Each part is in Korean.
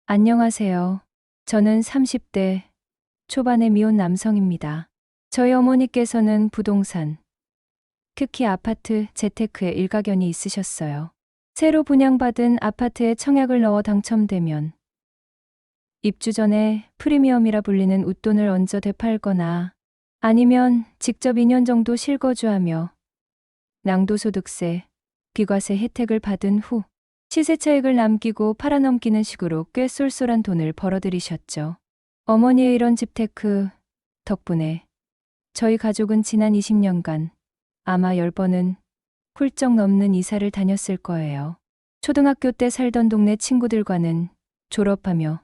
안녕하세요. 저는 30대 초반의 미혼 남성입니다. 저희 어머니께서는 부동산, 특히 아파트, 재테크에 일가견이 있으셨어요. 새로 분양받은 아파트에 청약을 넣어 당첨되면 입주 전에 프리미엄이라 불리는 웃돈을 얹어 되팔거나 아니면 직접 2년 정도 실거주하며 양도소득세, 비과세 혜택을 받은 후 시세 차익을 남기고 팔아넘기는 식으로 꽤 쏠쏠한 돈을 벌어들이셨죠. 어머니의 이런 집테크 덕분에 저희 가족은 지난 20년간 아마 10번은 훌쩍 넘는 이사를 다녔을 거예요. 초등학교 때 살던 동네 친구들과는 졸업하며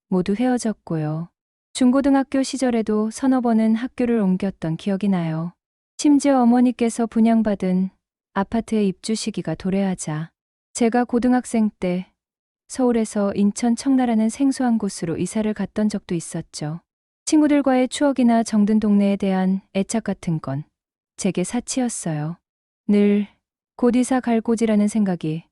모두 헤어졌고요. 중고등학교 시절에도 서너 번은 학교를 옮겼던 기억이 나요. 심지어 어머니께서 분양받은 아파트의 입주 시기가 도래하자 제가 고등학생 때 서울에서 인천 청라라는 생소한 곳으로 이사를 갔던 적도 있었죠. 친구들과의 추억이나 정든 동네에 대한 애착 같은 건 제게 사치였어요. 늘 곧 이사 갈 곳이라는 생각이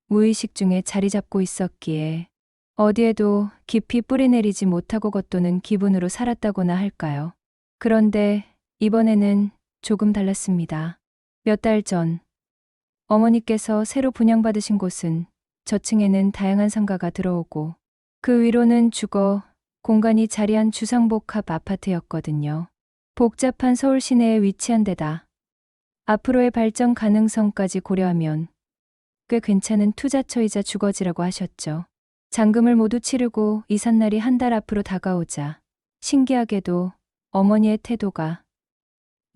무의식 중에 자리 잡고 있었기에 어디에도 깊이 뿌리내리지 못하고 겉도는 기분으로 살았다고나 할까요. 그런데 이번에는 조금 달랐습니다. 몇 달 전 어머니께서 새로 분양받으신 곳은 저층에는 다양한 상가가 들어오고 그 위로는 주거 공간이 자리한 주상복합 아파트였거든요. 복잡한 서울 시내에 위치한 데다 앞으로의 발전 가능성까지 고려하면 꽤 괜찮은 투자처이자 주거지라고 하셨죠. 잔금을 모두 치르고 이삿날이 한 달 앞으로 다가오자 신기하게도 어머니의 태도가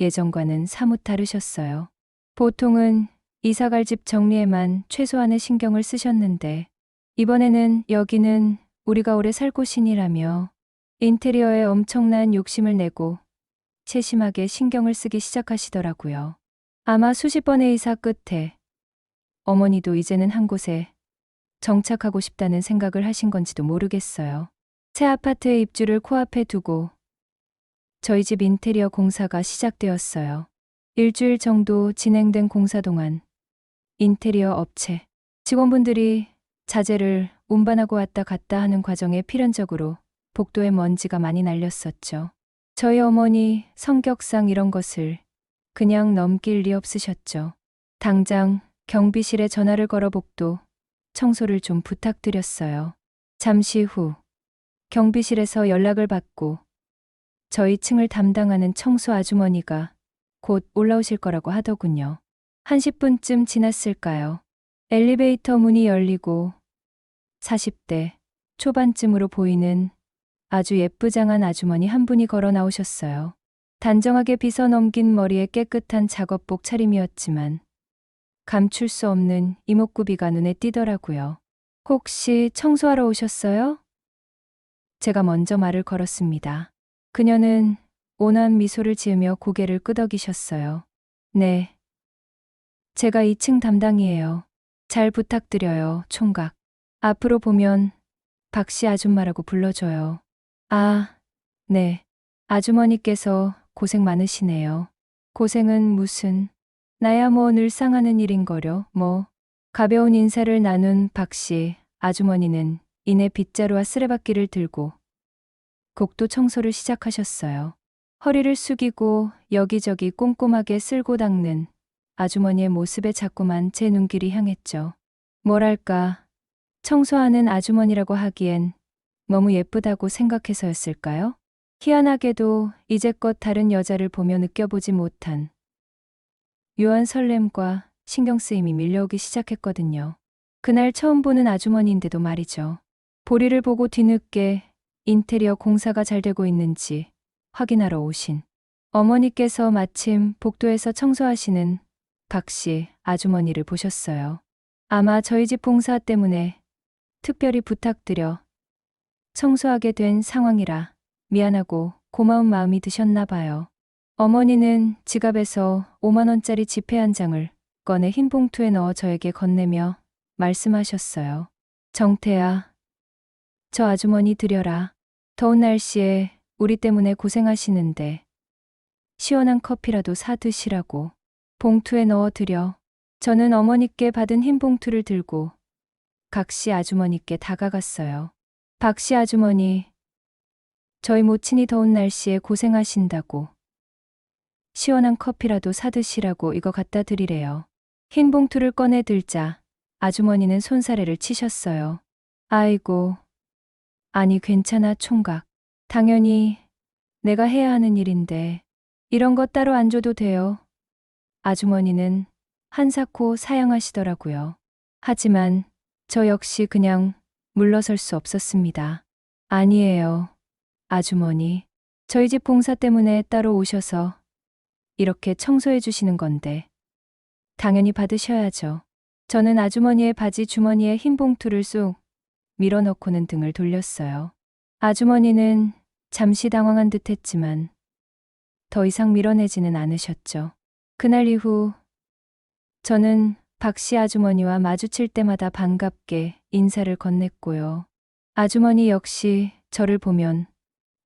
예전과는 사뭇 다르셨어요. 보통은 이사갈 집 정리에만 최소한의 신경을 쓰셨는데 이번에는 여기는 우리가 오래 살 곳이니라며 인테리어에 엄청난 욕심을 내고 세심하게 신경을 쓰기 시작하시더라고요. 아마 수십 번의 이사 끝에 어머니도 이제는 한 곳에 정착하고 싶다는 생각을 하신 건지도 모르겠어요. 새 아파트의 입주를 코앞에 두고 저희 집 인테리어 공사가 시작되었어요. 일주일 정도 진행된 공사 동안 인테리어 업체 직원분들이 자재를 운반하고 왔다 갔다 하는 과정에 필연적으로 복도에 먼지가 많이 날렸었죠. 저희 어머니 성격상 이런 것을 그냥 넘길 리 없으셨죠. 당장 경비실에 전화를 걸어 복도 청소를 좀 부탁드렸어요. 잠시 후 경비실에서 연락을 받고 저희 층을 담당하는 청소 아주머니가 곧 올라오실 거라고 하더군요. 한 10분쯤 지났을까요? 엘리베이터 문이 열리고 40대 초반쯤으로 보이는 아주 예쁘장한 아주머니 한 분이 걸어 나오셨어요. 단정하게 빗어 넘긴 머리에 깨끗한 작업복 차림이었지만 감출 수 없는 이목구비가 눈에 띄더라고요. 혹시 청소하러 오셨어요? 제가 먼저 말을 걸었습니다. 그녀는 온화한 미소를 지으며 고개를 끄덕이셨어요. 네. 제가 2층 담당이에요. 잘 부탁드려요, 총각. 앞으로 보면 박씨 아줌마라고 불러줘요. 아, 네. 아주머니께서 고생 많으시네요. 고생은 무슨, 나야 뭐 늘상 하는 일인거려, 뭐. 가벼운 인사를 나눈 박씨 아주머니는 이내 빗자루와 쓰레받기를 들고 곡도 청소를 시작하셨어요. 허리를 숙이고 여기저기 꼼꼼하게 쓸고 닦는 아주머니의 모습에 자꾸만 제 눈길이 향했죠. 뭐랄까, 청소하는 아주머니라고 하기엔 너무 예쁘다고 생각해서였을까요? 희한하게도 이제껏 다른 여자를 보며 느껴보지 못한 묘한 설렘과 신경쓰임이 밀려오기 시작했거든요. 그날 처음 보는 아주머니인데도 말이죠. 보리를 보고 뒤늦게 인테리어 공사가 잘 되고 있는지 확인하러 오신 어머니께서 마침 복도에서 청소하시는 박씨 아주머니를 보셨어요. 아마 저희 집 봉사 때문에 특별히 부탁드려 청소하게 된 상황이라 미안하고 고마운 마음이 드셨나 봐요. 어머니는 지갑에서 5만 원짜리 지폐 한 장을 꺼내 흰 봉투에 넣어 저에게 건네며 말씀하셨어요. 정태야, 저 아주머니 드려라. 더운 날씨에 우리 때문에 고생하시는데 시원한 커피라도 사 드시라고. 봉투에 넣어 드려. 저는 어머니께 받은 흰 봉투를 들고 각시 아주머니께 다가갔어요. 박 씨 아주머니, 저희 모친이 더운 날씨에 고생하신다고 시원한 커피라도 사드시라고 이거 갖다 드리래요. 흰 봉투를 꺼내 들자 아주머니는 손사래를 치셨어요. 아이고, 아니 괜찮아 총각. 당연히 내가 해야 하는 일인데 이런 거 따로 안 줘도 돼요. 아주머니는 한사코 사양하시더라고요. 하지만 저 역시 그냥 물러설 수 없었습니다. 아니에요, 아주머니. 저희 집 봉사 때문에 따로 오셔서 이렇게 청소해 주시는 건데 당연히 받으셔야죠. 저는 아주머니의 바지 주머니에 흰 봉투를 쑥 밀어넣고는 등을 돌렸어요. 아주머니는 잠시 당황한 듯 했지만 더 이상 밀어내지는 않으셨죠. 그날 이후 저는 박 씨 아주머니와 마주칠 때마다 반갑게 인사를 건넸고요. 아주머니 역시 저를 보면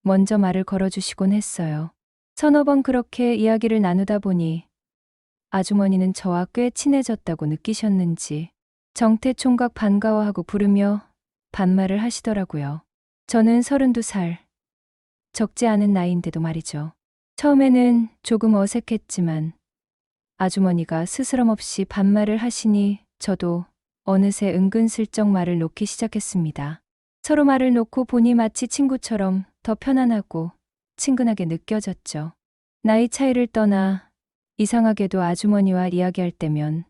먼저 말을 걸어주시곤 했어요. 서너 번 그렇게 이야기를 나누다 보니 아주머니는 저와 꽤 친해졌다고 느끼셨는지 정태 총각 반가워하고 부르며 반말을 하시더라고요. 저는 32살, 적지 않은 나이인데도 말이죠. 처음에는 조금 어색했지만 아주머니가 스스럼없이 반말을 하시니 저도 어느새 은근슬쩍 말을 놓기 시작했습니다. 서로 말을 놓고 보니 마치 친구처럼 더 편안하고 친근하게 느껴졌죠. 나이 차이를 떠나 이상하게도 아주머니와 이야기할 때면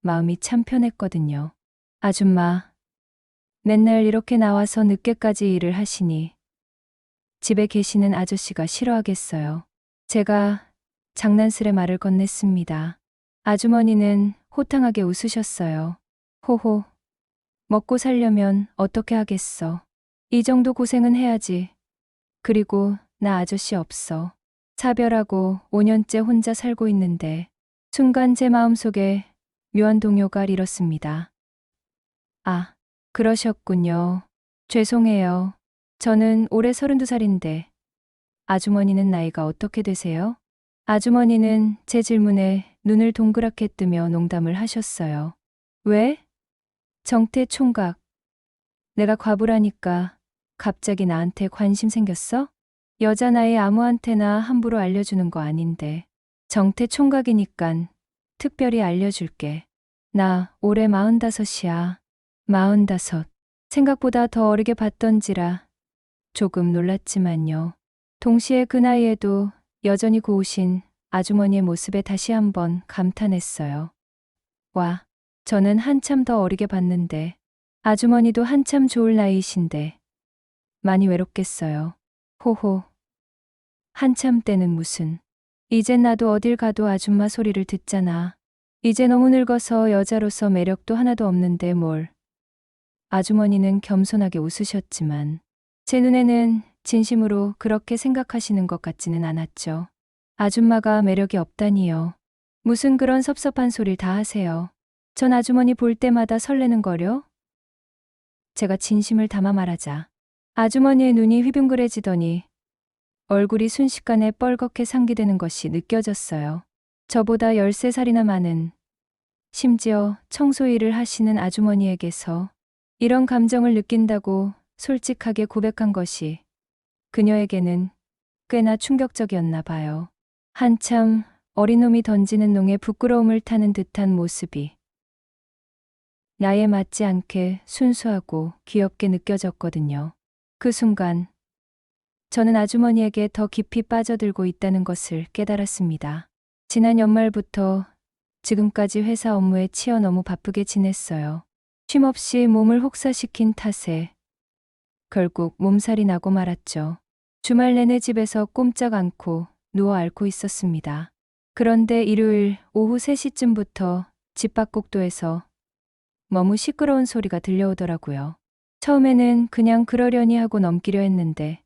마음이 참 편했거든요. 아줌마, 맨날 이렇게 나와서 늦게까지 일을 하시니 집에 계시는 아저씨가 싫어하겠어요. 제가 장난스레 말을 건넸습니다. 아주머니는 호탕하게 웃으셨어요. 호호, 먹고 살려면 어떻게 하겠어. 이 정도 고생은 해야지. 그리고 나 아저씨 없어. 사별하고 5년째 혼자 살고 있는데 순간 제 마음속에 묘한 동요가 일었습니다. 아, 그러셨군요. 죄송해요. 저는 올해 32살인데 아주머니는 나이가 어떻게 되세요? 아주머니는 제 질문에 눈을 동그랗게 뜨며 농담을 하셨어요. 왜? 정태 총각. 내가 과부라니까 갑자기 나한테 관심 생겼어? 여자 나이 아무한테나 함부로 알려주는 거 아닌데. 정태 총각이니깐 특별히 알려줄게. 나 올해 45이야. 45. 생각보다 더 어리게 봤던지라 조금 놀랐지만요. 동시에 그 나이에도 여전히 고우신 아주머니의 모습에 다시 한번 감탄했어요. 와, 저는 한참 더 어리게 봤는데 아주머니도 한참 좋을 나이이신데 많이 외롭겠어요. 호호. 한참 때는 무슨. 이젠 나도 어딜 가도 아줌마 소리를 듣잖아. 이제 너무 늙어서 여자로서 매력도 하나도 없는데 뭘. 아주머니는 겸손하게 웃으셨지만 제 눈에는 진심으로 그렇게 생각하시는 것 같지는 않았죠. 아줌마가 매력이 없다니요. 무슨 그런 섭섭한 소리를 다 하세요. 전 아주머니 볼 때마다 설레는 거려? 제가 진심을 담아 말하자 아주머니의 눈이 휘둥그레지더니 얼굴이 순식간에 뻘겋게 상기되는 것이 느껴졌어요. 저보다 13살이나 많은, 심지어 청소 일을 하시는 아주머니에게서 이런 감정을 느낀다고 솔직하게 고백한 것이 그녀에게는 꽤나 충격적이었나 봐요. 한참 어린 놈이 던지는 농에 부끄러움을 타는 듯한 모습이 나이에 맞지 않게 순수하고 귀엽게 느껴졌거든요. 그 순간 저는 아주머니에게 더 깊이 빠져들고 있다는 것을 깨달았습니다. 지난 연말부터 지금까지 회사 업무에 치여 너무 바쁘게 지냈어요. 쉼없이 몸을 혹사시킨 탓에 결국 몸살이 나고 말았죠. 주말 내내 집에서 꼼짝 않고 누워 앓고 있었습니다. 그런데 일요일 오후 3시쯤부터 집 밖 복도에서 너무 시끄러운 소리가 들려오더라고요. 처음에는 그냥 그러려니 하고 넘기려 했는데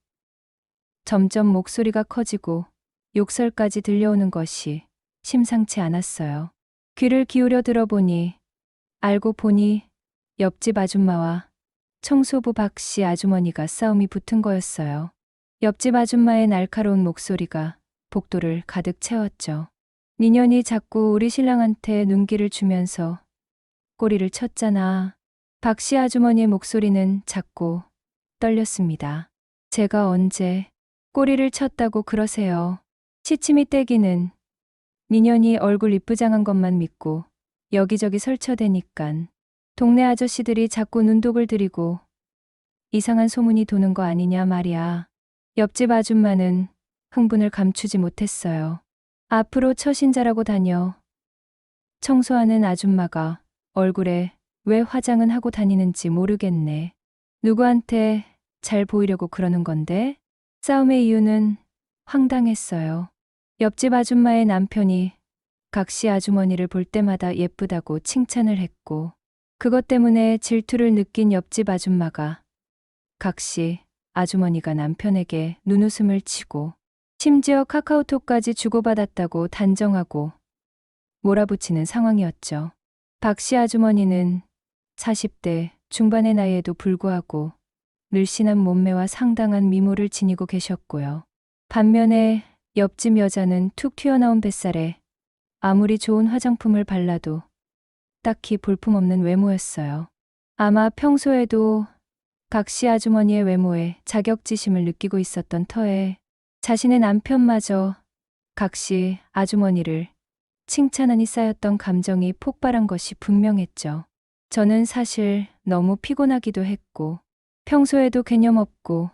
점점 목소리가 커지고 욕설까지 들려오는 것이 심상치 않았어요. 귀를 기울여 들어보니 알고 보니 옆집 아줌마와 청소부 박 씨 아주머니가 싸움이 붙은 거였어요. 옆집 아줌마의 날카로운 목소리가 복도를 가득 채웠죠. 니년이 자꾸 우리 신랑한테 눈길을 주면서 꼬리를 쳤잖아. 박 씨 아주머니의 목소리는 작고 떨렸습니다. 제가 언제 꼬리를 쳤다고 그러세요. 시치미 떼기는 민현이 얼굴 이쁘장한 것만 믿고 여기저기 설쳐대니깐 동네 아저씨들이 자꾸 눈독을 들이고 이상한 소문이 도는 거 아니냐 말이야. 옆집 아줌마는 흥분을 감추지 못했어요. 앞으로 처신자라고 다녀. 청소하는 아줌마가 얼굴에 왜 화장은 하고 다니는지 모르겠네. 누구한테 잘 보이려고 그러는 건데? 싸움의 이유는 황당했어요. 옆집 아줌마의 남편이 각시 아주머니를 볼 때마다 예쁘다고 칭찬을 했고, 그것 때문에 질투를 느낀 옆집 아줌마가 각시 아주머니가 남편에게 눈웃음을 치고 심지어 카카오톡까지 주고받았다고 단정하고 몰아붙이는 상황이었죠. 박씨 아주머니는 40대 중반의 나이에도 불구하고 늘씬한 몸매와 상당한 미모를 지니고 계셨고요. 반면에 옆집 여자는 툭 튀어나온 뱃살에 아무리 좋은 화장품을 발라도 딱히 볼품없는 외모였어요. 아마 평소에도 각시 아주머니의 외모에 자격지심을 느끼고 있었던 터에 자신의 남편마저 각시 아주머니를 칭찬하니 쌓였던 감정이 폭발한 것이 분명했죠. 저는 사실 너무 피곤하기도 했고 평소에도 개념 없고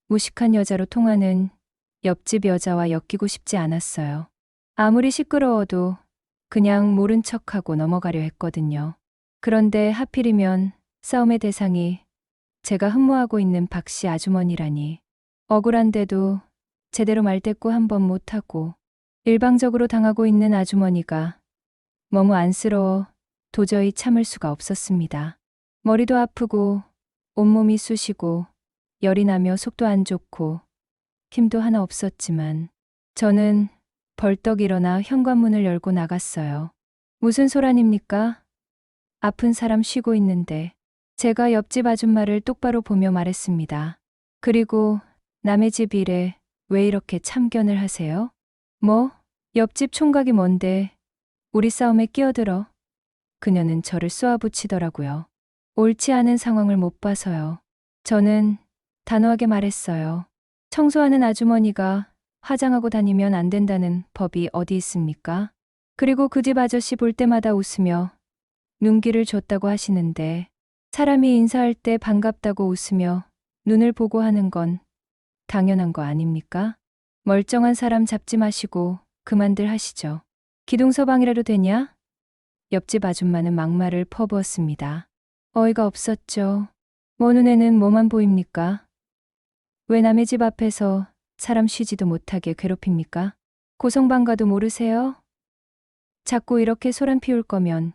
무식한 여자로 통하는 옆집 여자와 엮이고 싶지 않았어요. 아무리 시끄러워도 그냥 모른 척하고 넘어가려 했거든요. 그런데 하필이면 싸움의 대상이 제가 흠모하고 있는 박씨 아주머니라니. 억울한데도 제대로 말대꾸 한 번 못하고 일방적으로 당하고 있는 아주머니가 너무 안쓰러워 도저히 참을 수가 없었습니다. 머리도 아프고 온몸이 쑤시고 열이 나며 속도 안 좋고 힘도 하나 없었지만 저는 벌떡 일어나 현관문을 열고 나갔어요. 무슨 소란입니까? 아픈 사람 쉬고 있는데. 제가 옆집 아줌마를 똑바로 보며 말했습니다. 그리고 남의 집 일에 왜 이렇게 참견을 하세요? 뭐? 옆집 총각이 뭔데 우리 싸움에 끼어들어? 그녀는 저를 쏘아붙이더라고요. 옳지 않은 상황을 못 봐서요. 저는 단호하게 말했어요. 청소하는 아주머니가 화장하고 다니면 안 된다는 법이 어디 있습니까? 그리고 그 집 아저씨 볼 때마다 웃으며 눈길을 줬다고 하시는데 사람이 인사할 때 반갑다고 웃으며 눈을 보고 하는 건 당연한 거 아닙니까? 멀쩡한 사람 잡지 마시고 그만들 하시죠. 기둥서방이라도 되냐? 옆집 아줌마는 막말을 퍼부었습니다. 어이가 없었죠. 뭐 눈에는 뭐만 보입니까? 왜 남의 집 앞에서 사람 쉬지도 못하게 괴롭힙니까? 고성방가도 모르세요? 자꾸 이렇게 소란 피울 거면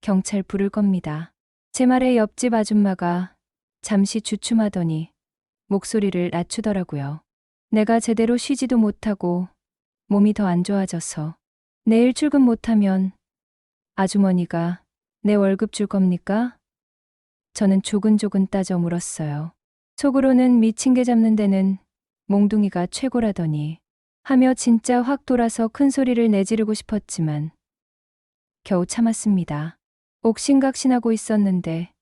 경찰 부를 겁니다. 제 말에 옆집 아줌마가 잠시 주춤하더니 목소리를 낮추더라고요. 내가 제대로 쉬지도 못하고 몸이 더 안 좋아져서 내일 출근 못하면 아주머니가 내 월급 줄 겁니까? 저는 조근조근 따져 물었어요. 속으로는 미친 개 잡는 데는 몽둥이가 최고라더니 하며 진짜 확 돌아서 큰 소리를 내지르고 싶었지만 겨우 참았습니다. 옥신각신하고 있었는데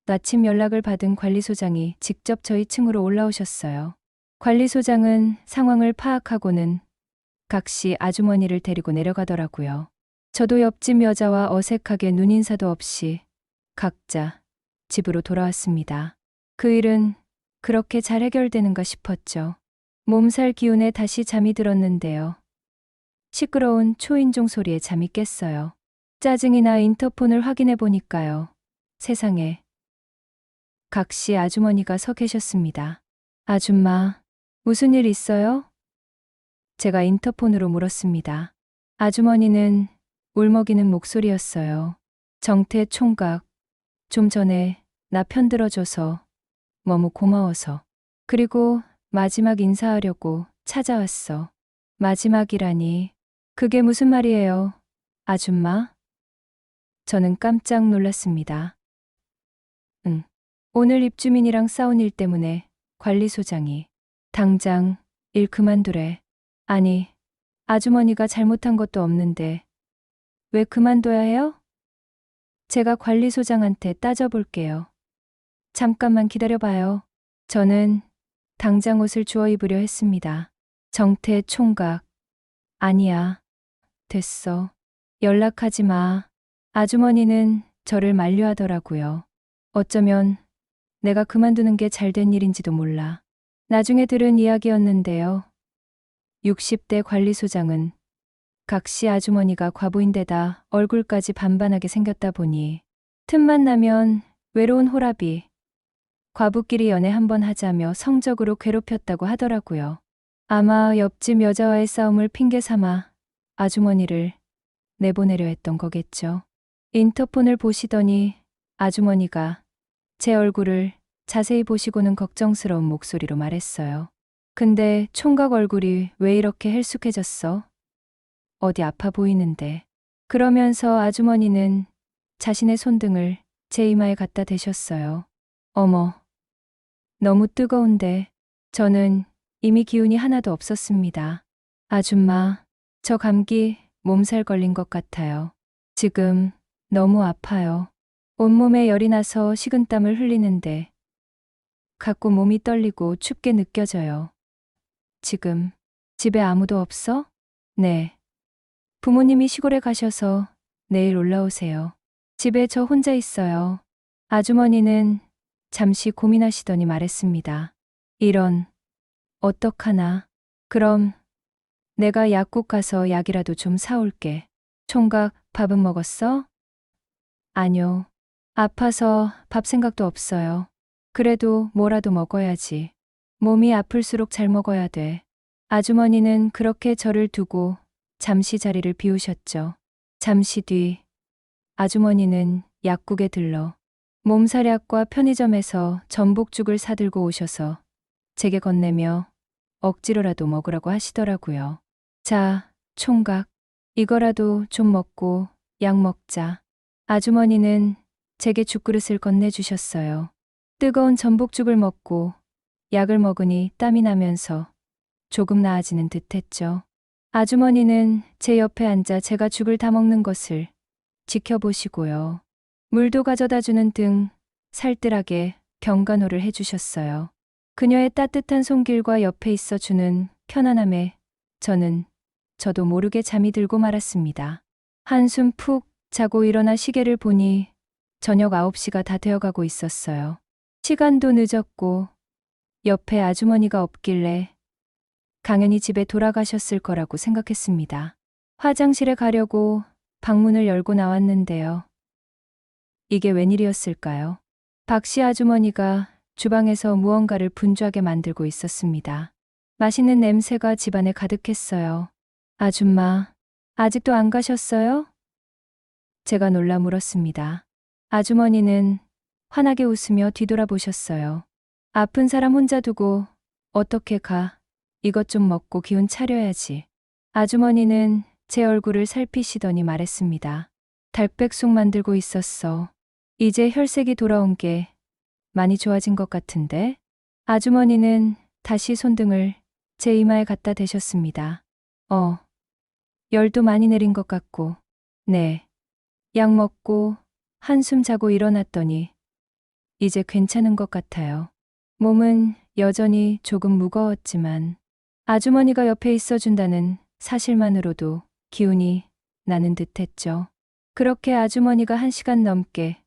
마침 연락을 받은 관리소장이 직접 저희 층으로 올라오셨어요. 관리소장은 상황을 파악하고는 각시 아주머니를 데리고 내려가더라고요. 저도 옆집 여자와 어색하게 눈인사도 없이 각자 집으로 돌아왔습니다. 그 일은 그렇게 잘 해결되는가 싶었죠. 몸살 기운에 다시 잠이 들었는데요. 시끄러운 초인종 소리에 잠이 깼어요. 짜증이 나 인터폰을 확인해 보니까요. 세상에. 각시 아주머니가 서 계셨습니다. 아줌마, 무슨 일 있어요? 제가 인터폰으로 물었습니다. 아주머니는 울먹이는 목소리였어요. 정태 총각, 좀 전에 나 편들어줘서 너무 고마워서. 그리고 마지막 인사하려고 찾아왔어. 마지막이라니. 그게 무슨 말이에요, 아줌마? 저는 깜짝 놀랐습니다. 오늘 입주민이랑 싸운 일 때문에 관리소장이 당장 일 그만두래. 아니, 아주머니가 잘못한 것도 없는데 왜 그만둬야 해요? 제가 관리소장한테 따져볼게요. 잠깐만 기다려봐요. 저는 당장 옷을 주워 입으려 했습니다. 정태 총각. 아니야. 됐어. 연락하지 마. 아주머니는 저를 만류하더라고요. 어쩌면 내가 그만두는 게 잘된 일인지도 몰라. 나중에 들은 이야기였는데요. 60대 관리소장은 각시 아주머니가 과부인데다 얼굴까지 반반하게 생겼다 보니 틈만 나면 외로운 호랍이 과부끼리 연애 한번 하자며 성적으로 괴롭혔다고 하더라고요. 아마 옆집 여자와의 싸움을 핑계 삼아 아주머니를 내보내려 했던 거겠죠. 인터폰을 보시더니 아주머니가 제 얼굴을 자세히 보시고는 걱정스러운 목소리로 말했어요. 근데 총각 얼굴이 왜 이렇게 헬쑥해졌어? 어디 아파 보이는데. 그러면서 아주머니는 자신의 손등을 제 이마에 갖다 대셨어요. 어머, 너무 뜨거운데. 저는 이미 기운이 하나도 없었습니다. 아줌마, 저 감기 몸살 걸린 것 같아요. 지금 너무 아파요. 온몸에 열이 나서 식은땀을 흘리는데 가끔 몸이 떨리고 춥게 느껴져요. 지금 집에 아무도 없어? 네. 부모님이 시골에 가셔서 내일 올라오세요. 집에 저 혼자 있어요. 아주머니는 잠시 고민하시더니 말했습니다. 이런, 어떡하나. 그럼 내가 약국 가서 약이라도 좀 사올게. 총각, 밥은 먹었어? 아뇨. 아파서 밥 생각도 없어요. 그래도 뭐라도 먹어야지. 몸이 아플수록 잘 먹어야 돼. 아주머니는 그렇게 저를 두고 잠시 자리를 비우셨죠. 잠시 뒤 아주머니는 약국에 들러 몸살약과 편의점에서 전복죽을 사들고 오셔서 제게 건네며 억지로라도 먹으라고 하시더라고요. 자, 총각, 이거라도 좀 먹고 약 먹자. 아주머니는 제게 죽그릇을 건네주셨어요. 뜨거운 전복죽을 먹고 약을 먹으니 땀이 나면서 조금 나아지는 듯했죠. 아주머니는 제 옆에 앉아 제가 죽을 다 먹는 것을 지켜보시고요. 물도 가져다 주는 등 살뜰하게 병간호를 해주셨어요. 그녀의 따뜻한 손길과 옆에 있어 주는 편안함에 저도 모르게 잠이 들고 말았습니다. 한숨 푹 자고 일어나 시계를 보니 저녁 9시가 다 되어가고 있었어요. 시간도 늦었고 옆에 아주머니가 없길래 당연히 집에 돌아가셨을 거라고 생각했습니다. 화장실에 가려고 방문을 열고 나왔는데요. 이게 웬일이었을까요? 박씨 아주머니가 주방에서 무언가를 분주하게 만들고 있었습니다. 맛있는 냄새가 집안에 가득했어요. 아줌마, 아직도 안 가셨어요? 제가 놀라 물었습니다. 아주머니는 환하게 웃으며 뒤돌아보셨어요. 아픈 사람 혼자 두고 어떻게 가? 이것 좀 먹고 기운 차려야지. 아주머니는 제 얼굴을 살피시더니 말했습니다. 달백숙 만들고 있었어. 이제 혈색이 돌아온 게 많이 좋아진 것 같은데? 아주머니는 다시 손등을 제 이마에 갖다 대셨습니다. 열도 많이 내린 것 같고. 네. 약 먹고 한숨 자고 일어났더니 이제 괜찮은 것 같아요. 몸은 여전히 조금 무거웠지만 아주머니가 옆에 있어준다는 사실만으로도 기운이 나는 듯했죠. 그렇게 아주머니가 1시간 넘게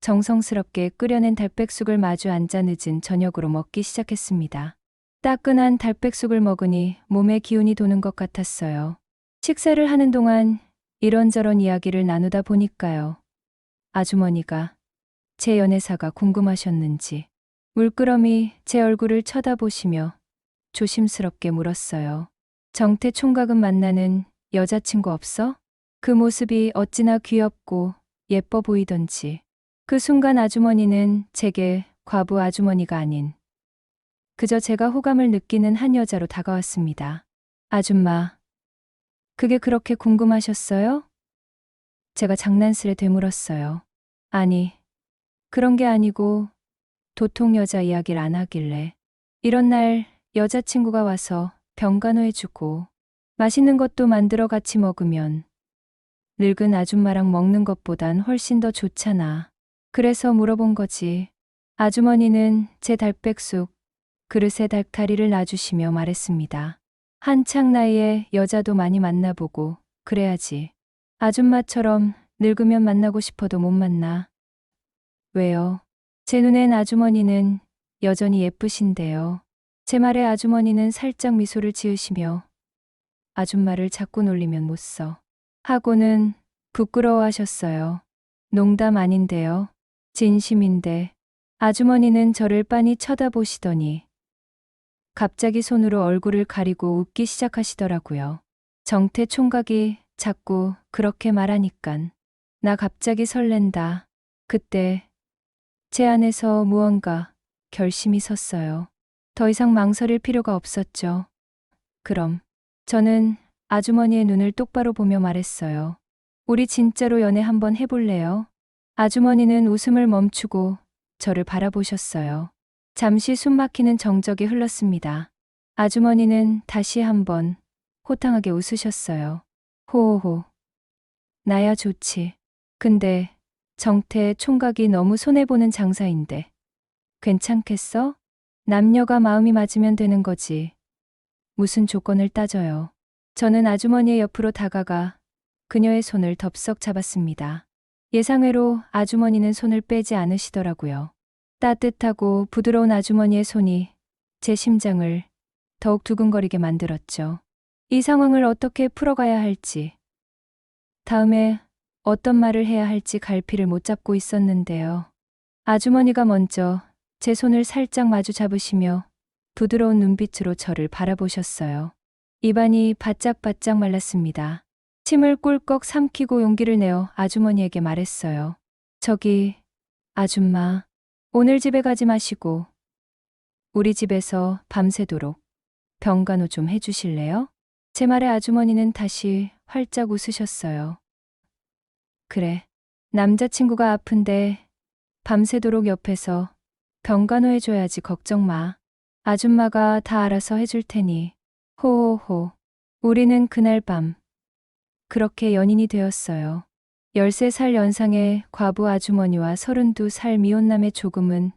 정성스럽게 끓여낸 달백숙을 마주 앉아 늦은 저녁으로 먹기 시작했습니다. 따끈한 달백숙을 먹으니 몸에 기운이 도는 것 같았어요. 식사를 하는 동안 이런저런 이야기를 나누다 보니까요. 아주머니가 제 연애사가 궁금하셨는지 물끄러미 제 얼굴을 쳐다보시며 조심스럽게 물었어요. 정태 총각은 만나는 여자친구 없어? 그 모습이 어찌나 귀엽고 예뻐 보이던지. 그 순간 아주머니는 제게 과부 아주머니가 아닌 그저 제가 호감을 느끼는 한 여자로 다가왔습니다. 아줌마, 그게 그렇게 궁금하셨어요? 제가 장난스레 되물었어요. 아니, 그런 게 아니고 도통 여자 이야기를 안 하길래 이런 날 여자친구가 와서 병간호해주고 맛있는 것도 만들어 같이 먹으면 늙은 아줌마랑 먹는 것보단 훨씬 더 좋잖아. 그래서 물어본 거지. 아주머니는 제 달백숙 그릇에 닭다리를 놔주시며 말했습니다. 한창 나이에 여자도 많이 만나보고 그래야지. 아줌마처럼 늙으면 만나고 싶어도 못 만나. 왜요? 제 눈엔 아주머니는 여전히 예쁘신데요. 제 말에 아주머니는 살짝 미소를 지으시며 아줌마를 자꾸 놀리면 못 써. 하고는 부끄러워하셨어요. 농담 아닌데요. 진심인데. 아주머니는 저를 빤히 쳐다보시더니 갑자기 손으로 얼굴을 가리고 웃기 시작하시더라고요. 정태 총각이 자꾸 그렇게 말하니깐 나 갑자기 설렌다. 그때 제 안에서 무언가 결심이 섰어요. 더 이상 망설일 필요가 없었죠. 그럼 저는 아주머니의 눈을 똑바로 보며 말했어요. 우리 진짜로 연애 한번 해볼래요? 아주머니는 웃음을 멈추고 저를 바라보셨어요. 잠시 숨막히는 정적이 흘렀습니다. 아주머니는 다시 한번 호탕하게 웃으셨어요. 호호호. 나야 좋지. 근데 정태 총각이 너무 손해보는 장사인데. 괜찮겠어? 남녀가 마음이 맞으면 되는 거지. 무슨 조건을 따져요. 저는 아주머니의 옆으로 다가가 그녀의 손을 덥석 잡았습니다. 예상외로 아주머니는 손을 빼지 않으시더라고요. 따뜻하고 부드러운 아주머니의 손이 제 심장을 더욱 두근거리게 만들었죠. 이 상황을 어떻게 풀어가야 할지, 다음에 어떤 말을 해야 할지 갈피를 못 잡고 있었는데요. 아주머니가 먼저 제 손을 살짝 마주 잡으시며 부드러운 눈빛으로 저를 바라보셨어요. 입안이 바짝바짝 말랐습니다. 침을 꿀꺽 삼키고 용기를 내어 아주머니에게 말했어요. 저기, 아줌마, 오늘 집에 가지 마시고 우리 집에서 밤새도록 병간호 좀 해주실래요? 제 말에 아주머니는 다시 활짝 웃으셨어요. 그래, 남자친구가 아픈데 밤새도록 옆에서 병간호 해줘야지 걱정 마. 아줌마가 다 알아서 해줄 테니. 호호호. 우리는 그날 밤 그렇게 연인이 되었어요. 13살 연상의 과부 아주머니와 32살 미혼남의 조금은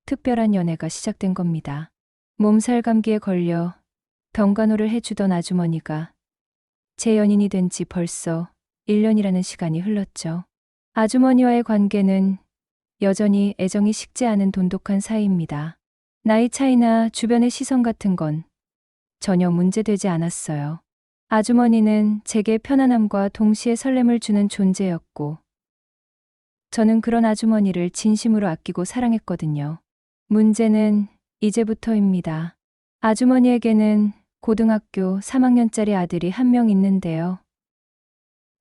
특별한 연애가 시작된 겁니다. 몸살 감기에 걸려 병간호를 해주던 아주머니가 제 연인이 된 지 벌써 1년이라는 시간이 흘렀죠. 아주머니와의 관계는 여전히 애정이 식지 않은 돈독한 사이입니다. 나이 차이나 주변의 시선 같은 건 전혀 문제되지 않았어요. 아주머니는 제게 편안함과 동시에 설렘을 주는 존재였고, 저는 그런 아주머니를 진심으로 아끼고 사랑했거든요. 문제는 이제부터입니다. 아주머니에게는 고등학교 3학년짜리 아들이 한 명 있는데요.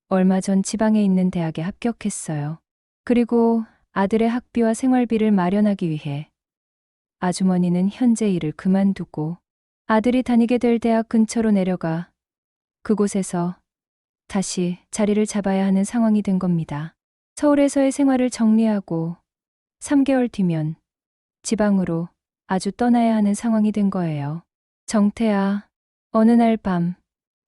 얼마 전 지방에 있는 대학에 합격했어요. 그리고 아들의 학비와 생활비를 마련하기 위해 아주머니는 현재 일을 그만두고 아들이 다니게 될 대학 근처로 내려가 그곳에서 다시 자리를 잡아야 하는 상황이 된 겁니다. 서울에서의 생활을 정리하고 3개월 뒤면 지방으로 아주 떠나야 하는 상황이 된 거예요. 정태아, 어느 날 밤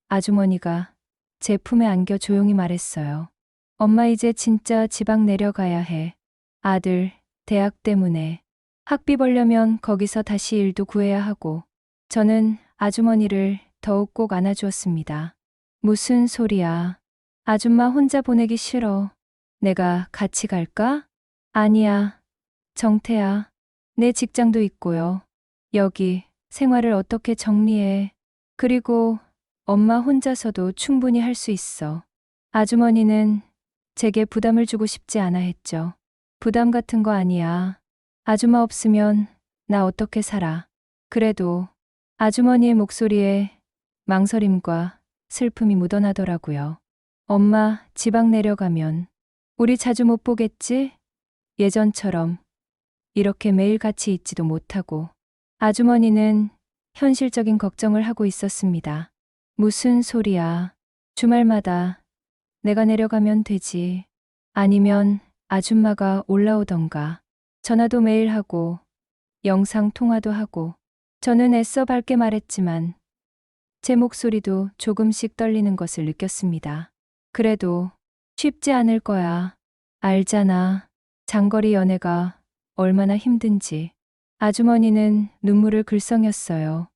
아주머니가 제 품에 안겨 조용히 말했어요. 엄마 이제 진짜 지방 내려가야 해. 아들, 대학 때문에. 학비 벌려면 거기서 다시 일도 구해야 하고. 저는 아주머니를 더욱 꼭 안아주었습니다. 무슨 소리야. 아줌마 혼자 보내기 싫어. 내가 같이 갈까? 아니야. 정태야. 내 직장도 있고요. 여기 생활을 어떻게 정리해. 그리고 엄마 혼자서도 충분히 할 수 있어. 아주머니는 제게 부담을 주고 싶지 않아 했죠. 부담 같은 거 아니야. 아줌마 없으면 나 어떻게 살아. 그래도 아주머니의 목소리에 망설임과 슬픔이 묻어나더라고요. 엄마 지방 내려가면 우리 자주 못 보겠지? 예전처럼 이렇게 매일 같이 있지도 못하고. 아주머니는 현실적인 걱정을 하고 있었습니다. 무슨 소리야. 주말마다 내가 내려가면 되지. 아니면 아줌마가 올라오던가. 전화도 매일 하고 영상 통화도 하고. 저는 애써 밝게 말했지만 제 목소리도 조금씩 떨리는 것을 느꼈습니다. 그래도 쉽지 않을 거야. 알잖아. 장거리 연애가 얼마나 힘든지. 아주머니는 눈물을 글썽였어요.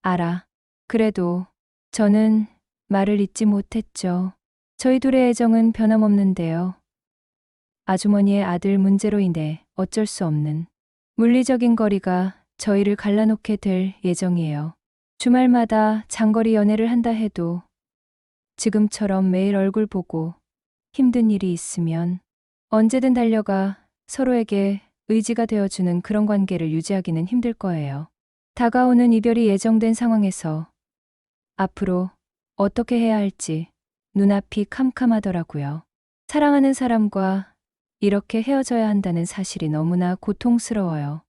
알아. 그래도 저는 말을 잇지 못했죠. 저희 둘의 애정은 변함없는데요. 아주머니의 아들 문제로 인해 어쩔 수 없는 물리적인 거리가 저희를 갈라놓게 될 예정이에요. 주말마다 장거리 연애를 한다 해도 지금처럼 매일 얼굴 보고 힘든 일이 있으면 언제든 달려가 서로에게 의지가 되어주는 그런 관계를 유지하기는 힘들 거예요. 다가오는 이별이 예정된 상황에서 앞으로 어떻게 해야 할지 눈앞이 캄캄하더라고요. 사랑하는 사람과 이렇게 헤어져야 한다는 사실이 너무나 고통스러워요.